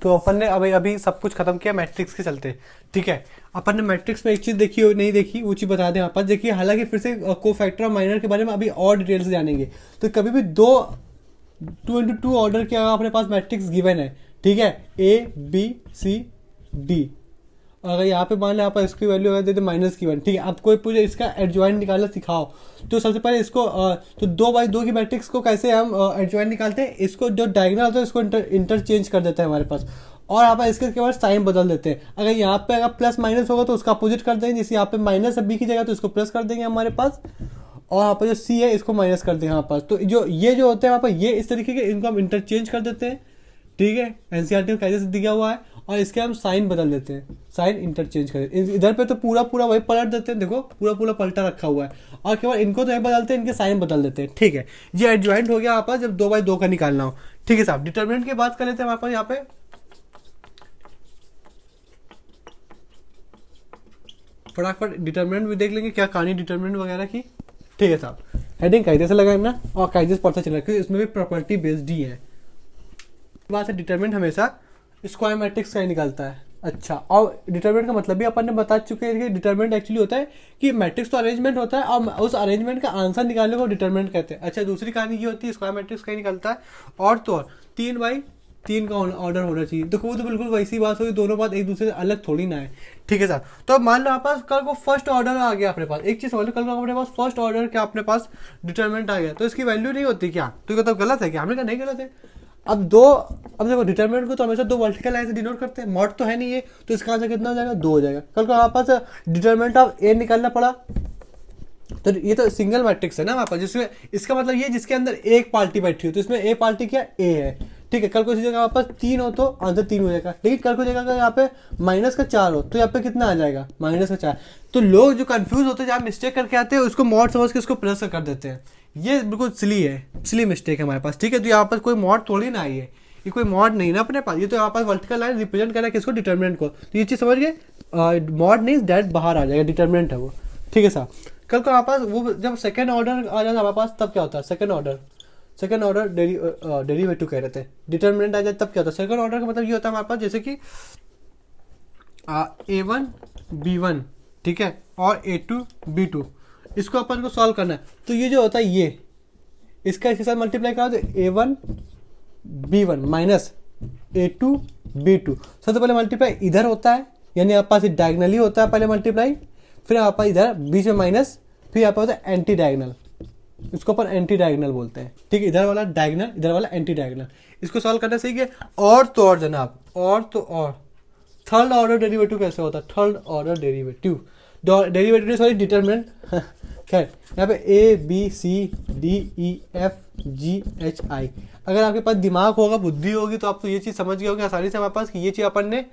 तो अपन ने अभी अभी सब कुछ खत्म किया मैट्रिक्स के चलते, ठीक है। अपन ने मैट्रिक्स में एक चीज देखी और नहीं देखी वो चीज बता दें यहाँ पर। देखिए हालांकि फिर से कोफैक्टर और माइनर के बारे में अभी और डिटेल से जानेंगे। तो कभी भी 2 ऑर्डर के अपने पास मैट्रिक्स गिवन है, ठीक है, ABCD। अगर यहाँ पे मान लो आप इसकी वैल्यू अगर दे दे -1, ठीक है। अब कोई पूरे इसका एडजॉइंट निकालना सिखाओ तो सबसे पहले इसको तो 2 बाई 2 की मैट्रिक्स को कैसे हम एडजॉइंट निकालते हैं, इसको जो डायगोनल होता है इसको इंटरचेंज कर देते हैं हमारे पास, और यहाँ पर इसके केवल साइन बदल देते हैं। अगर यहाँ पे अगर प्लस माइनस होगा तो उसका अपोजिट कर देंगे, जैसे यहाँ पे माइनस है B की जगह तो इसको प्लस कर देंगे हमारे पास, और यहाँ पर जो C है इसको माइनस कर देंगे यहाँ पर। तो जो ये जो होते हैं वहाँ पर ये इस तरीके के इनको हम इंटरचेंज कर देते हैं, ठीक है। एनसीईआरटी में कैसे दिया हुआ है, और इसके हम साइन बदल देते हैं, साइन इंटरचेंज कर देते हैं। इधर पे तो पूरा पूरा वही पलट देते हैं, देखो पूरा पूरा पलटा रखा हुआ है, और केवल इनको तो ये बदलते हैं, इनके साइन बदल देते हैं, ठीक है। ये एडजॉइंट हो गया यहाँ पर जब 2 बाई 2 का निकालना हो, ठीक है साहब। डिटरमिनेंट की बात कर लेते हैं हमारे पास यहाँ पे। फटाफट डिटरमिनेंट भी देख लेंगे क्या कहानी डिटरमिनेंट वगैरह की, ठीक है साहब। हेडिंग कायदे से लगाना और कायदे से पता चला क्योंकि इसमें भी प्रॉपर्टी बेस्ड ही है। बात है डिटरमिनेंट हमेशा स्क्वायर मैट्रिक्स का ही निकलता है। अच्छा, और डिटरमिनेंट का मतलब भी अपन ने बता चुके हैं कि डिटरमिनेंट एक्चुअली होता है कि मैट्रिक्स तो अरेंजमेंट होता है और उस अरेंजमेंट का आंसर निकालने को डिटरमिनेंट कहते हैं। अच्छा, दूसरी कहानी ये होती है स्क्वायर मैट्रिक्स का ही निकलता है, और तो और 3 का ऑर्डर होना चाहिए। देखो वो तो बिल्कुल वैसी बात होगी, दोनों बात एक दूसरे से अलग थोड़ी ना है, ठीक है सर। तो अब मान लो आपके पास कल को फर्स्ट ऑर्डर आ गया अपने पास, एक चीज समझ लो, कल को अपने पास फर्स्ट ऑर्डर क्या अपने पास डिटरमिनेंट आ गया तो इसकी वैल्यू नहीं होती क्या, तो ये तो गलत है क्या, हमने कहा नहीं गलत है। अब देखो डिटरमिनेंट को तो हमेशा 2 वर्टिकल लाइन से डिनोट करते हैं, मॉड तो है नहीं है, तो इसका आंसर कितना हो जाएगा 2 हो जाएगा। कल को हमारे पास डिटरमिनेंट ऑफ A निकालना पड़ा तो ये तो सिंगल मैट्रिक्स है ना हमारे पास, जिसमें इसका मतलब ये जिसके अंदर एक पार्टी बैठी हो, तो इसमें A पार्टी क्या A है, ठीक है। कल को इसी जगह हमारे पास 3 हो तो आंसर 3 हो जाएगा, लेकिन कल को जगह यहाँ पे -4 हो तो यहाँ पे कितना आ जाएगा -4। तो लोग जो कंफ्यूज होते हैं जहाँ मिस्टेक करके आते हैं उसको मॉड समझ के उसको प्लस कर देते हैं, ये बिल्कुल सिली मिस्टेक है हमारे पास, ठीक है। तो यहाँ पर कोई मॉड थोड़ी ना आई है, ये कोई मॉड नहीं ना अपने पास, ये तो यहाँ पास वर्टिकल लाइन रिप्रेजेंट कर रहा है किसको, डिटरमिनेंट को। तो ये चीज़ समझ गए, मॉड नहीं डायरेक्ट बाहर आ जाएगा, डिटरमिनेंट है वो, ठीक है साहब। कल को हमारे पास वो जब सेकंड ऑर्डर आ जाता है हमारे पास तब क्या होता है, सेकंड ऑर्डर डेरिवेटिव कह रहे थे, डिटरमिनेंट आ जाए तब क्या होता है। सेकंड ऑर्डर का मतलब ये होता है हमारे पास जैसे कि A1 B1, ठीक है, और A2 B2, इसको अपन को सॉल्व करना है। तो ये जो होता है ये इसका इसके साथ मल्टीप्लाई करा तो A1 B1 minus A2 B2। सबसे पहले मल्टीप्लाई इधर होता है, यानी आपके पास डायगनली होता है पहले मल्टीप्लाई, फिर आपके पास इधर बीच में माइनस, फिर आपके पास एंटी डायगनल, इसको अपन एंटी डायगनल बोलते हैं, ठीक है। इधर वाला डायगनल, इधर वाला एंटी डायगनल, इसको सॉल्व करना सही है। और तो और जनाब, और तो और थर्ड ऑर्डर डेरिवेटिव कैसे होता है, third order derivative sorry determinant खैर यहाँ पे ABCDEFGHI। अगर आपके पास दिमाग होगा, बुद्धि होगी, तो आप तो ये चीज़ समझ गए होंगे आसानी से हमारे पास कि ये चीज़ अपन ने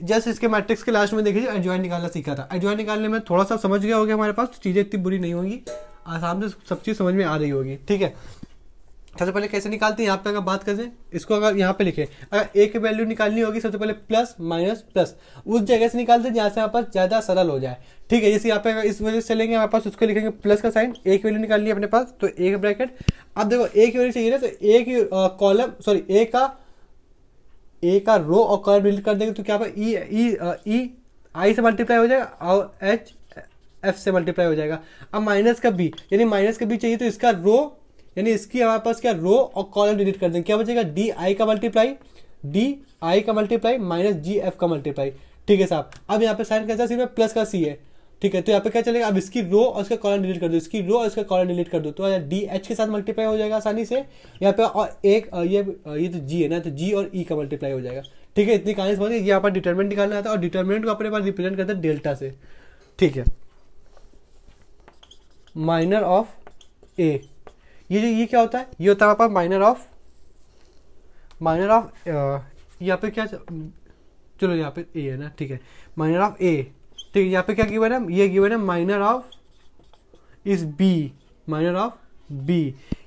जस्ट इसके मैट्रिक्स के लास्ट में देखिए एडजॉइंट निकालना सीखा था। एडजॉइंट निकालने में थोड़ा सा समझ गया होगा हमारे पास, तो चीज़ें इतनी बुरी नहीं होंगी, आसानी से सब चीज़ समझ में आ रही होगी, ठीक है। सबसे पहले कैसे निकालते हैं यहाँ पे अगर बात करें, इसको अगर यहाँ पे लिखे, अगर A की वैल्यू निकालनी होगी सबसे पहले प्लस माइनस प्लस उस जगह से निकालते हैं जहाँ से हमारे पास ज़्यादा सरल हो जाए, ठीक है। जैसे यहाँ पे इस वजह से चलेंगे हमारे पास, उसको लिखेंगे प्लस का साइन, A की वैल्यू निकालनी है अपने पास तो A का ब्रैकेट। अब देखो A की वैल्यू चाहिए ना, तो A की कॉलम सॉरी A का रो और कॉलम डिलीट कर देंगे तो क्या E I से मल्टीप्लाई हो जाएगा और H F से मल्टीप्लाई हो जाएगा। अब माइनस का B, यानी माइनस का B चाहिए तो इसका रो, यानी इसकी हमारे पास क्या रो और कॉलम डिलीट कर देंगे, क्या बचेगा DI का मल्टीप्लाई माइनस GF का मल्टीप्लाई, ठीक है साहब। अब यहाँ पे साइन कैसा सिर्फ प्लस का C है, ठीक है। तो यहाँ पे क्या चलेगा, अब इसकी रो और इसका कॉलम डिलीट कर दो, इसकी रो और इसका कॉलम डिलीट कर दो तो DH के साथ मल्टीप्लाई हो जाएगा आसानी से यहाँ पे, और एक ये तो G है ना, तो G और E का मल्टीप्लाई हो जाएगा, ठीक है। इतनी कहानी समझ गए। यहाँ पर डिटरमिनेंट निकालना आता है और डिटरमिनेंट को अपने पास रिप्रेजेंट करते हैं डेल्टा से, ठीक है। माइनर ऑफ A, ये क्या होता है, ये होता है हमारे पास माइनर ऑफ यहाँ पे क्या, चलो यहाँ पे A है ना, ठीक है, माइनर ऑफ A, ठीक है। यहाँ पे क्या गिवन है, ये गिवन है माइनर ऑफ इस B, माइनर ऑफ B,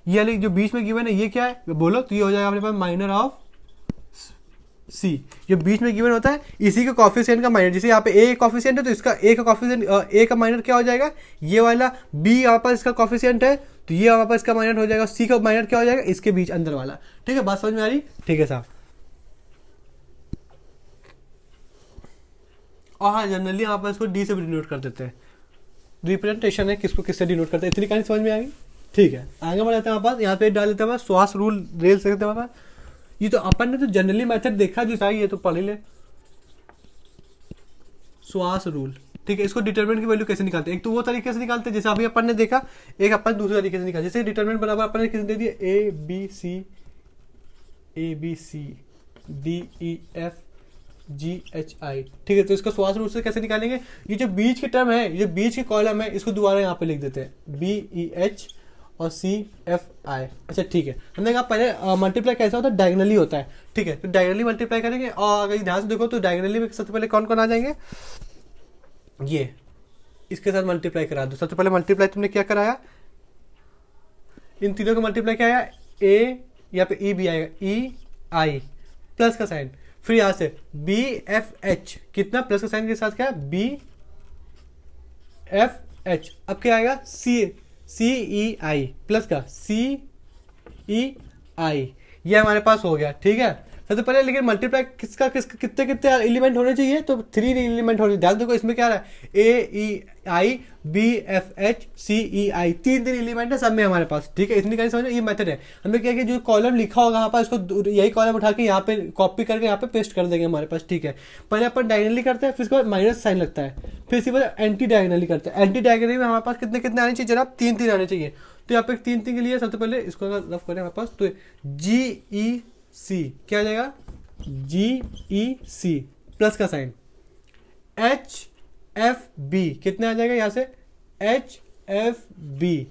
ये जो बीच में गिवन है ये क्या है बोलो, तो ये हो जाएगा अपने पास माइनर ऑफ C। जो बीच में गिवन होता है इसी के कॉफिशिएंट का माइनर, जैसे यहाँ पे A कॉफिशिएंट है तो इसका A का कॉफिशिएंट A का माइनर क्या हो जाएगा, ये वाला B यहाँ पर इसका कॉफिशिएंट है तो ये यहाँ पर इसका माइनर हो जाएगा, C का माइनर क्या हो जाएगा इसके बीच अंदर वाला, ठीक है। बात समझ में आ रही, ठीक है साहब। और हाँ जनरली आप इसको डी से भी डिनोट कर देते हैं, रिप्रेजेंटेशन है किसको किससे डिनोट करते हैं। इतनी कहानी समझ में आ गई, ठीक है। आगे बढ़ जाते हैं हमारे पास, यहाँ पे डाल देते हैं श्वास रूल रेल सकते हैं हमारे पास। ये तो अपन ने तो जनरली मेथड देखा जो चाहिए तो पढ़ ही ले, श्वास रूल, ठीक है। इसको डिटरमिनेंट की वैल्यू कैसे निकालते हैं, एक तो वो तरीके से निकालते हैं जैसे अभी अपन ने देखा, एक अपन दूसरे तरीके से निकालते जैसे डिटरमिनेंट बराबर अपन ने किसने दे दिया A B C D E F G H I, ठीक है। तो इसका श्वास रूल से कैसे निकालेंगे, ये जो बीच के टर्म है, ये बीच के कॉलम है, इसको दोबारा यहाँ पे लिख देते हैं BEH और CFI। अच्छा ठीक है, हमने कहा पहले मल्टीप्लाई कैसा होता है, डायगोनली होता है, ठीक है। तो डायगोनली मल्टीप्लाई करेंगे और अगर ध्यान से देखो तो डायगोनली में सबसे पहले कौन कौन आ जाएंगे, ये इसके साथ मल्टीप्लाई करा दो। सबसे पहले मल्टीप्लाई तुमने क्या कराया, इन तीनों का मल्टीप्लाई क्या आया, ए यहाँ पे ई भी आएगा, ई आई प्लस का साइन, फिर यहां से बी एफ एच कितना प्लस का साइन के साथ क्या, बी एफ एच, अब क्या आएगा सी सी ई आई प्लस का सी ई आई, ये हमारे पास हो गया, ठीक है। सबसे पहले लेकिन मल्टीप्लाई किसका कितने कितने एलिमेंट होने चाहिए, तो 3 एलिमेंट होने चाहिए। ध्यान देखो इसमें क्या रहा है, ए ई आई बी एफ एच सी ई आई, तीन एलिमेंट है सब में हमारे पास, ठीक है। इतनी कहीं समझ, ये मेथड है। हमने क्या किया, जो कॉलम लिखा होगा यहाँ पर इसको यही कॉलम उठा के यहाँ पे कॉपी करके यहाँ पे पेस्ट कर देंगे हमारे पास, ठीक है। पहले अपन डायगोनली करते हैं, फिर इसके बाद माइनस साइन लगता है, फिर इसके बाद एंटी डायगोनली करते हैं। एंटी डायगोनली में हमारे पास कितने कितने आने चाहिए जनाब, 3 आने चाहिए। तो यहाँ पे 3 के लिए सबसे पहले इसको अगर रफ करें हमारे पास तो GEC क्या आ जाएगा, GEC प्लस का साइन, HFB कितने आ जाएगा यहाँ से, HFB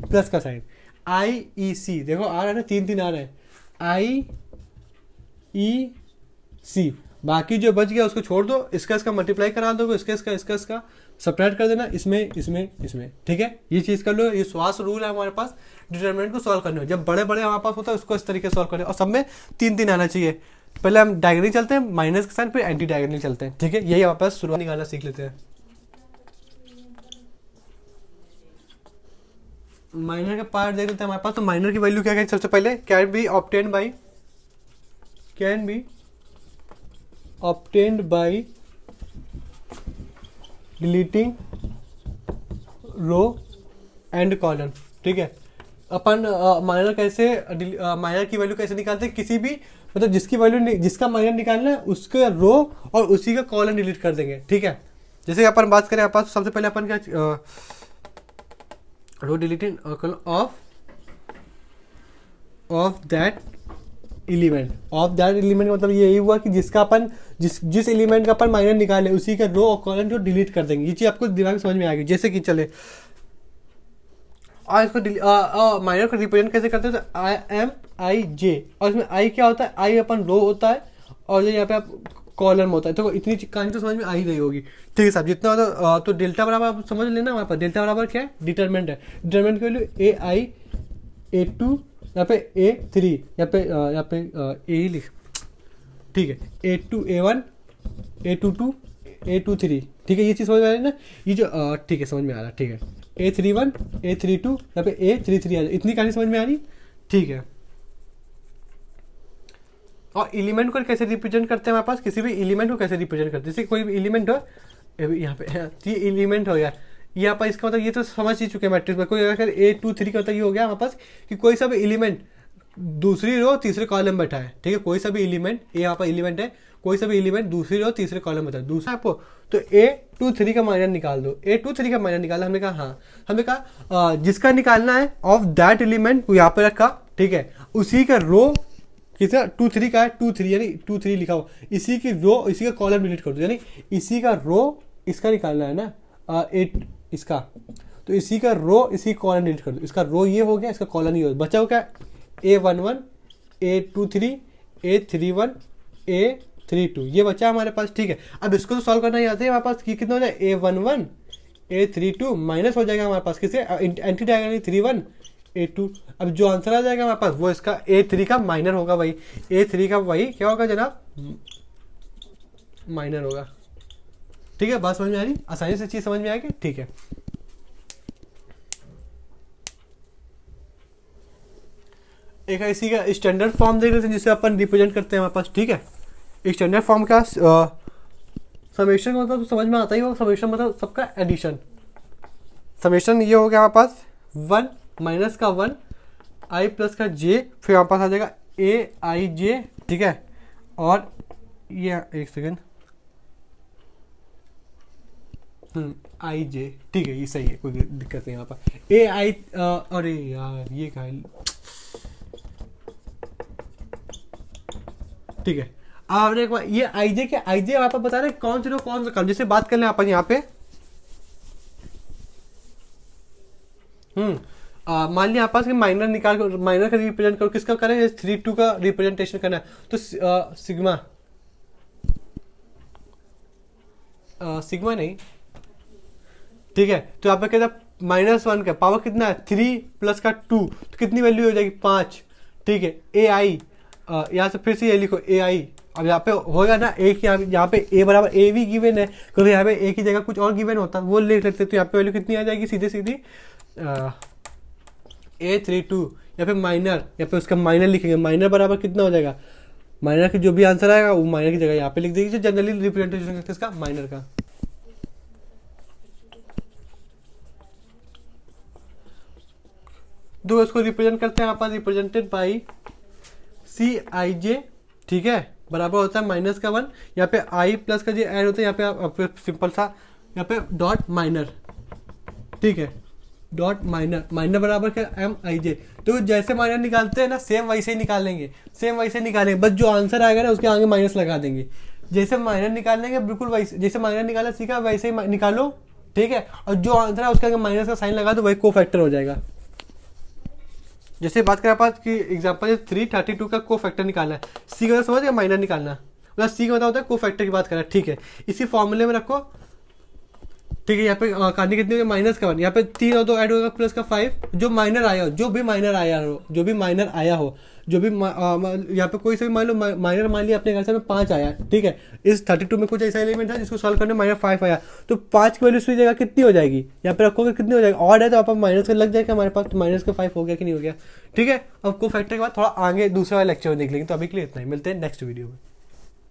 प्लस का साइन, IEC देखो आ रहा है ना, 3 आ रहे हैं, IEC। बाकी जो बच गया उसको छोड़ दो, इसका मल्टीप्लाई करा दो, इसका सब्ट्रैक्ट कर देना, इसमें, ठीक है। ये चीज कर लो, ये श्वास रूल है हमारे पास डिटरमिनेंट को सॉल्व करने में। जब बड़े हमारे पास होता है उसको इस तरीके से सॉल्व करें, और सब में 3 आना चाहिए। पहले हम डायगोनली चलते हैं, माइनस के साइन, फिर एंटी डायगोनली चलते हैं, ठीक है। यही हमारे पास शुरुआत निकालना सीख लेते हैं। माइनर का पार्ट देख लेते हैं हमारे पास। तो माइनर की वैल्यू क्या है, सबसे पहले can be obtained by deleting row and column, ठीक है। अपन माइनर की वैल्यू कैसे निकालते हैं, किसी भी मतलब जिसका माइनर निकालना है उसके रो और उसी का कॉलम डिलीट कर देंगे, ठीक है। जैसे अपन बात करें अपन, सबसे पहले अपन क्या रो डिलीटिंग ऑफ दैट एलिमेंट मतलब यही हुआ कि जिसका अपन जिस एलिमेंट का अपन माइनर निकाले उसी का रो और कॉलम जो डिलीट कर देंगे। ये चीज आपको दिमाग में समझ में आ गई। जैसे कि चले और इसको माइनर को रिप्रेजेंट कैसे करते हैं, तो IMIJ, और इसमें आई क्या होता है, आई अपन रो होता है और जो यहाँ पे आप कॉलम होता है। तो इतनी कहानी तो समझ में आ ही गई होगी, ठीक है साहब। जितना होता तो डेल्टा बराबर आप समझ लेना, हमारे पास डेल्टा बराबर क्या है, डिटरमिनेंट है। डिटरमिनेंट की वैल्यू AI A2 यहाँ पे A3 यहाँ पे A ही लिख, ठीक है, A2 A1 A22 A23, ठीक है। ये चीज समझ में आ रही है ना, ये जो ठीक है समझ में आ रहा है, ठीक है। A31 A32 यहाँ पे A33 आ जाए, इतनी कहानी समझ में आ रही, ठीक है। और एलिमेंट को कैसे रिप्रेजेंट करते हैं हमारे पास, किसी भी एलिमेंट को कैसे रिप्रेजेंट करते हैं, जैसे कोई भी एलिमेंट हो, यहाँ पे ये एलिमेंट हो गया, यहाँ पर इसका मतलब ये तो समझ ही चुके हैं मैट्रिक्स में। कोई अगर A23 का मतलब ये हो गया हमारे पास कि कोई सा भी एलिमेंट दूसरी रो तीसरे कॉलम में बैठा है, ठीक है। कोई सा भी एलिमेंट, ए यहाँ पर एलिमेंट है, कोई सा भी एलिमेंट दूसरी रो तीसरे कॉलम में बैठा है, दूसरा आपको तो A23 का माइनर निकाल दो। A23 का माइनर निकाला, हमने कहा हाँ, हमने कहा जिसका निकालना है ऑफ दैट एलिमेंट को यहाँ पे रखा, ठीक है। उसी का रो कितना 23 का है, 23 यानी 23 लिखा हो, इसी की रो इसी का कॉलम डिलीट कर दो, यानी इसी का रो इसका निकालना है ना, 8 इसका, तो इसी का रो इसी कॉलम डिलीट कर दो। इसका रो ये हो गया, इसका कॉलम ये हो गया, बचा हो क्या, A11 A23 A31 A32, ये बचा हमारे पास, ठीक है। अब इसको तो सॉल्व करना ही आता है हमारे पास, कितना हो जाए A11 A32 माइनस हो जाएगा हमारे पास किसे, एंटी डायगोनली 31 A2। अब जो आंसर आ जाएगा हमारे पास वो इसका A3 का माइनर होगा, वही A3 का वही क्या होगा जनाब, माइनर होगा, ठीक है। बात समझ में आ रही, आसानी से चीज समझ में आएगी, ठीक है। एक इसी का स्टैंडर्ड फॉर्म देख लेते हैं जिसे अपन रिप्रेजेंट करते हैं हमारे पास, ठीक है। एक स्टैंडर्ड फॉर्म का समेशन का मतलब समझ में आता ही होगा, समेशन मतलब सबका एडिशन। समेशन ये हो गया हमारे पास 1 माइनस का 1 आई प्लस का जे, फिर हमारे पास आ जाएगा ए आई जे, ठीक है। और ये एक सेकेंड, आई जे, ठीक है, ये सही है, कोई दिक्कत नहीं यहाँ पर। ए आई, अरे यार ये क्या है, ठीक है। आपने एक बार ये आई जे के आई जे आप बता रहे कौन से कौन सा काम, जैसे बात कर लें आप यहाँ पे, मान लिया आपस के माइनर निकाल कर, माइनर का रिप्रेजेंट करो, किसका करें, 3 2 का रिप्रेजेंटेशन करना है, तो सिग्मा, सिग्मा नहीं, ठीक है। तो यहाँ पे कहता है -1 का पावर कितना है 3 प्लस का 2, तो कितनी वैल्यू हो जाएगी 5, ठीक है। ए आई, यहाँ से फिर से ये लिखो ए आई, अब यहाँ पे होगा ना एक, यहाँ पे ए बराबर ए भी गिवन है, क्योंकि यहाँ पे ए की जगह कुछ और गिवन होता है वो ले लेते, तो यहाँ पे वैल्यू कितनी आ जाएगी सीधे सीधी A32, या फिर माइनर, या फिर उसका माइनर लिखेंगे, माइनर बराबर कितना हो जाएगा, माइनर की जो भी आंसर आएगा वो माइनर की जगह यहाँ पे लिख देगी, जो जनरली रिप्रेजेंटेशन है किसका, माइनर का। दो इसको रिप्रेजेंट करते हैं, आप रिप्रेजेंटेड बाई सी आई जे, ठीक है, बराबर होता है -1, यहाँ पे आई प्लस का जो ऐड होता है, यहाँ पे सिंपल सा यहाँ पे डॉट माइनर, ठीक है, डॉट माइनर, माइनर बराबर क्या एम आई जे। तो जैसे माइनर निकालते हैं ना सेम वैसे ही निकालेंगे, सेम वैसे निकालेंगे, बस जो आंसर आएगा ना उसके आगे माइनस लगा देंगे। जैसे माइनर निकालेंगे बिल्कुल वैसे, जैसे माइनर निकाला सीखा वैसे ही निकालो, ठीक है, और जो आंसर है उसके आगे माइनस का साइन लगा दो, वही कोफैक्टर हो जाएगा। जैसे बात करें पास कि एग्जांपल 332 का कोफैक्टर निकालना है, सी का समझ गया, माइनर निकालना है, मतलब सी का मतलब होता है कोफैक्टर की बात करें, ठीक है, इसी फॉर्मूले में रखो, ठीक है। यहाँ पे कहानी कितनी होगी -1, यहाँ पे 3 और 2 ऐड होगा प्लस का 5, जो माइनर आया हो, जो भी माइनर आया हो, जो भी माइनर आया हो, जो भी यहाँ पे कोई से भी मान लो माइनर मान लिया अपने घर से में 5 आया, ठीक है। इस 32 में कुछ ऐसा एलिमेंट था जिसको सॉल्व करने -5 आया, तो 5 की वैल्यू उसकी जगह कितनी हो जाएगी, यहाँ पे रखोगे कितनी हो जाएगी, ऑड है तो आप माइनस का लग जाएगा हमारे पास, तो माइनस का 5 हो गया कि नहीं हो गया, ठीक है। अब को फैक्टर के बाद थोड़ा आगे दूसरा वाला लेक्चर में देख लेंगे, तो अभी के लिए इतना ही, मिलते हैं नेक्स्ट वीडियो में।